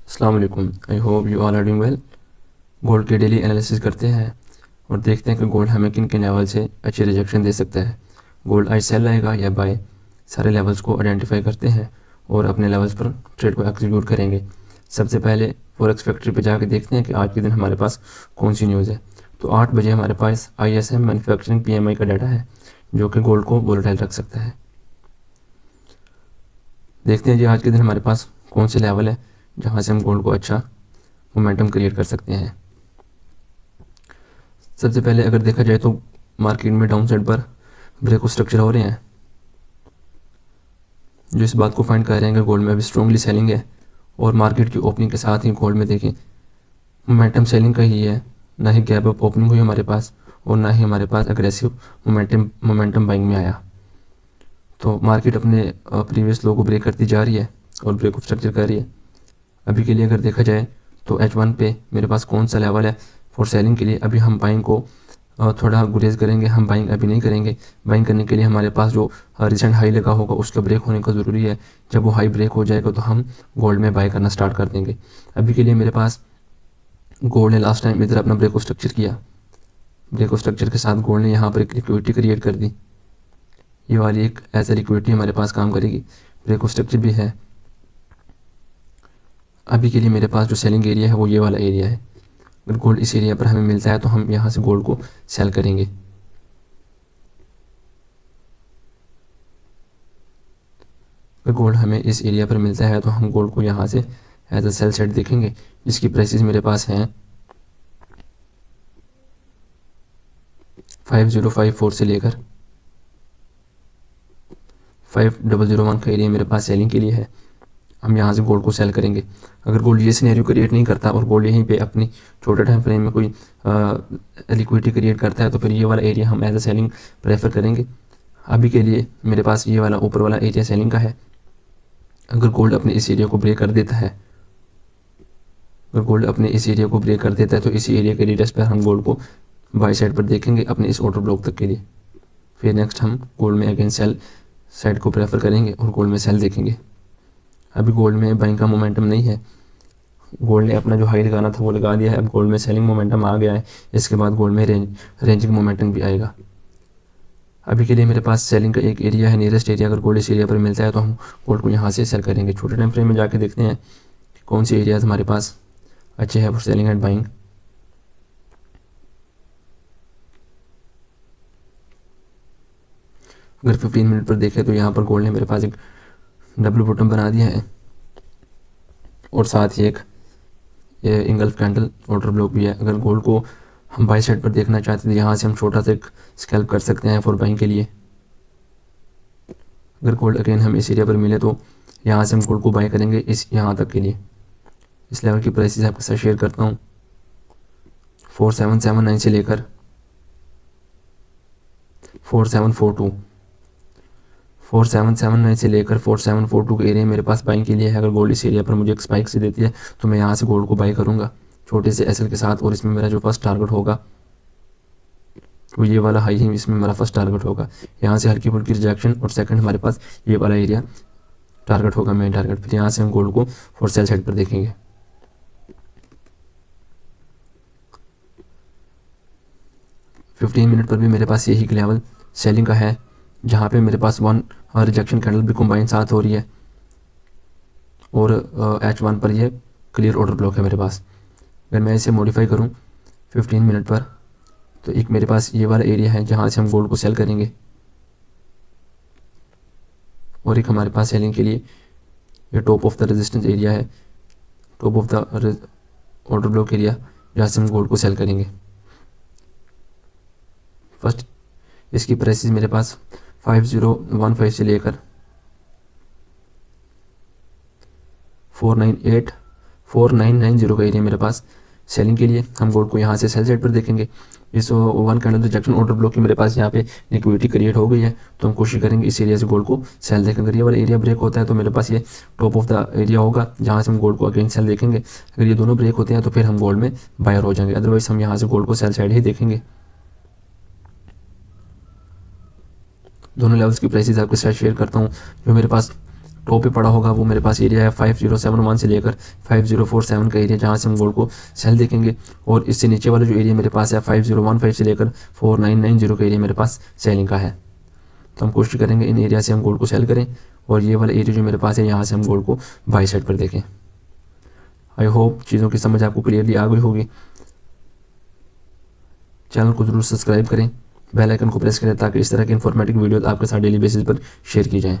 अस्सलाम वालेकुम। I hope you all are doing well. Gold के डेली एनालिसिस करते हैं और देखते हैं कि गोल्ड हमें किन किन लेवल से अच्छी रिजेक्शन दे सकता है। गोल्ड आज सेल आएगा या बाय, सारे लेवल्स को आइडेंटिफाई करते हैं और अपने लेवल्स पर ट्रेड को एग्जीक्यूट करेंगे। सबसे पहले फॉरेक्स फैक्ट्री पे जाके देखते हैं कि आज के दिन हमारे पास कौन सी न्यूज़ है। तो 8 बजे हमारे पास ISM मैन्युफैक्चरिंग PMI का डाटा है जो कि गोल्ड को वोलेटाइल रख सकता है। देखते हैं जी आज के दिन हमारे पास कौन से लेवल है जहाँ से हम गोल्ड को अच्छा मोमेंटम क्रिएट कर सकते हैं। सबसे पहले अगर देखा जाए तो मार्केट में डाउन साइड पर ब्रेक स्ट्रक्चर हो रहे हैं जो इस बात को फाइंड कर रहे हैं कि गोल्ड में अभी स्ट्रॉन्गली सेलिंग है। और मार्केट की ओपनिंग के साथ ही गोल्ड में देखें मोमेंटम सेलिंग का ही है, ना ही गैप अप ओपनिंग हुई हमारे पास और ना ही हमारे पास अग्रेसिव मोमेंटम बाइंग में आया। तो मार्केट अपने प्रीवियस लो को ब्रेक करती जा रही है और ब्रेक स्ट्रक्चर कर रही है। अभी के लिए अगर देखा जाए तो H1 पे मेरे पास कौन सा लेवल है फॉर सेलिंग के लिए। अभी हम बाइंग को थोड़ा गुरेज करेंगे, हम बाइंग अभी नहीं करेंगे। बाइंग करने के लिए हमारे पास जो रिसेंट हाई लगा होगा उसका ब्रेक होने का ज़रूरी है। जब वो हाई ब्रेक हो जाएगा तो हम गोल्ड में बाई करना स्टार्ट कर देंगे। अभी के लिए मेरे पास गोल्ड ने लास्ट टाइम इधर अपना ब्रेक स्ट्रक्चर किया, ब्रेक स्ट्रक्चर के साथ गोल्ड ने यहाँ पर एक लिक्विडिटी क्रिएट कर दी। ये वाली एक ऐसा लिक्विडिटी हमारे पास काम करेगी, ब्रेक स्ट्रक्चर भी है। अभी के लिए मेरे पास जो सेलिंग एरिया है वो ये वाला एरिया है। अगर गोल्ड इस एरिया पर हमें मिलता है तो हम यहाँ से गोल्ड को सेल करेंगे। अगर गोल्ड हमें इस एरिया पर मिलता है तो हम गोल्ड को यहाँ से एज अ सेल सेट देखेंगे, जिसकी प्राइसेस मेरे पास हैं 5054 से लेकर 5001 का एरिया मेरे पास सेलिंग के लिए है। हम यहाँ से गोल्ड को सेल करेंगे। अगर गोल्ड ये सिनेरियो क्रिएट नहीं करता और गोल्ड यहीं पे अपनी छोटे टाइम फ्रेम में कोई लिक्विडिटी क्रिएट करता है तो फिर ये वाला एरिया हम एज अ सेलिंग प्रेफर करेंगे। अभी के लिए मेरे पास ये वाला ऊपर वाला एरिया सेलिंग का है। अगर गोल्ड अपने इस एरिया को ब्रेक कर देता है, अगर गोल्ड अपने इस एरिया को ब्रेक कर देता है तो इसी एरिया के रीडर्स पर हम गोल्ड को बाई साइड पर देखेंगे अपने इस ऑर्डर ब्लॉक तक के लिए। फिर नेक्स्ट हम गोल्ड में अगेन सेल साइड को प्रेफर करेंगे और गोल्ड में सेल देखेंगे। अभी गोल्ड में बाइंग का मोमेंटम नहीं है, गोल्ड ने अपना जो हाई लगाना था वो लगा दिया है। अब गोल्ड में सेलिंग मोमेंटम आ गया है, इसके बाद गोल्ड में रेंजिंग मोमेंटम भी आएगा। अभी के लिए मेरे पास सेलिंग का एक एरिया है, नियरेस्ट एरिया। अगर गोल्ड इस एरिया पर मिलता है तो हम गोल्ड को यहाँ से सेल करेंगे। छोटे टाइम फ्रेम में जाके देखते हैं कौन से एरियाज हमारे पास अच्छे हैं फॉर सेलिंग एंड बाइंग। अगर 15 मिनट पर देखें तो यहाँ पर गोल्ड ने मेरे पास एक डबल बॉटम बना दिया है और साथ ही एक इंगल्फ कैंडल ऑर्डर ब्लॉक भी है। अगर गोल्ड को हम बाई साइड पर देखना चाहते हैं तो यहाँ से हम छोटा सा एक स्कैल्प कर सकते हैं फॉर बाइंग के लिए। अगर गोल्ड अगेन हम इस एरिया पर मिले तो यहाँ से हम गोल्ड को बाई करेंगे इस यहाँ तक के लिए। इस लेवल की प्राइसेस आपके साथ शेयर करता हूँ 4779 से लेकर 4742, 4779 से लेकर 4742 के एरिया मेरे पास बाइंग के लिए है। अगर गोल्ड इस एरिया पर मुझे एक स्पाइक से देती है तो मैं यहाँ से गोल्ड को बाई करूँगा छोटे से एसएल के साथ। और इसमें मेरा जो फर्स्ट टारगेट होगा वो ये वाला हाई ही इसमें मेरा फर्स्ट टारगेट होगा। यहाँ से हल्की फुल्की रिजेक्शन और सेकंड हमारे पास ये वाला एरिया टारगेट होगा, मेन टारगेट। फिर यहाँ से हम गोल्ड को फॉर सेल साइड पर देखेंगे। फिफ्टीन मिनट पर भी मेरे पास यही लेवल सेलिंग का है जहाँ पे मेरे पास वन रिजेक्शन कैंडल भी कंबाइन साथ हो रही है और H1 पर ये क्लियर ऑर्डर ब्लॉक है मेरे पास। अगर मैं इसे मॉडिफाई करूँ 15 मिनट पर तो एक मेरे पास ये वाला एरिया है जहाँ से हम गोल्ड को सेल करेंगे और एक हमारे पास सेलिंग के लिए ये top of the resistance area है, top of the order block area जहाँ से हम गोल्ड को सेल करेंगे। फर्स्ट इसकी प्राइसेस मेरे पास 5015 से लेकर 4990 का एरिया मेरे पास सेलिंग के लिए। हम गोल्ड को यहाँ से सेल साइड पर देखेंगे। इस one candle rejection order block की मेरे पास यहाँ पे लिक्विडिटी क्रिएट हो गई है तो हम कोशिश करेंगे इस एरिया से गोल्ड को सेल देखें। अगर ये वाला एरिया ब्रेक होता है तो मेरे पास ये टॉप ऑफ द एरिया होगा जहाँ से हम गोल्ड को अगेन सेल देखेंगे। अगर ये दोनों ब्रेक होते हैं तो फिर हम गोल्ड में बायर हो जाएंगे, अदरवाइज हम यहाँ से गोल्ड को सेल साइड ही देखेंगे। दोनों लेवल्स की प्राइसेस आपके साथ शेयर करता हूँ। जो मेरे पास टॉप पे पड़ा होगा वो मेरे पास एरिया है 5071 से लेकर 5047 का एरिया, जहाँ से हम गोल्ड को सेल देखेंगे। और इससे नीचे वाला जो एरिया मेरे पास है 5015 से लेकर 4990 का एरिया मेरे पास सेलिंग का है। तो हम कोशिश करेंगे इन एरिया से हम गोल्ड को सेल करें, और ये वाला एरिया जो मेरे पास है यहाँ से हम गोल्ड को बाई साइड पर देखें। आई होप चीज़ों की समझ आपको क्लियरली आ गई होगी। चैनल को जरूर सब्सक्राइब करें, बेल आइकन को प्रेस करें ताकि इस तरह के इन्फॉर्मेटिव वीडियो आपके साथ डेली बेसिस पर शेयर की जाएँ।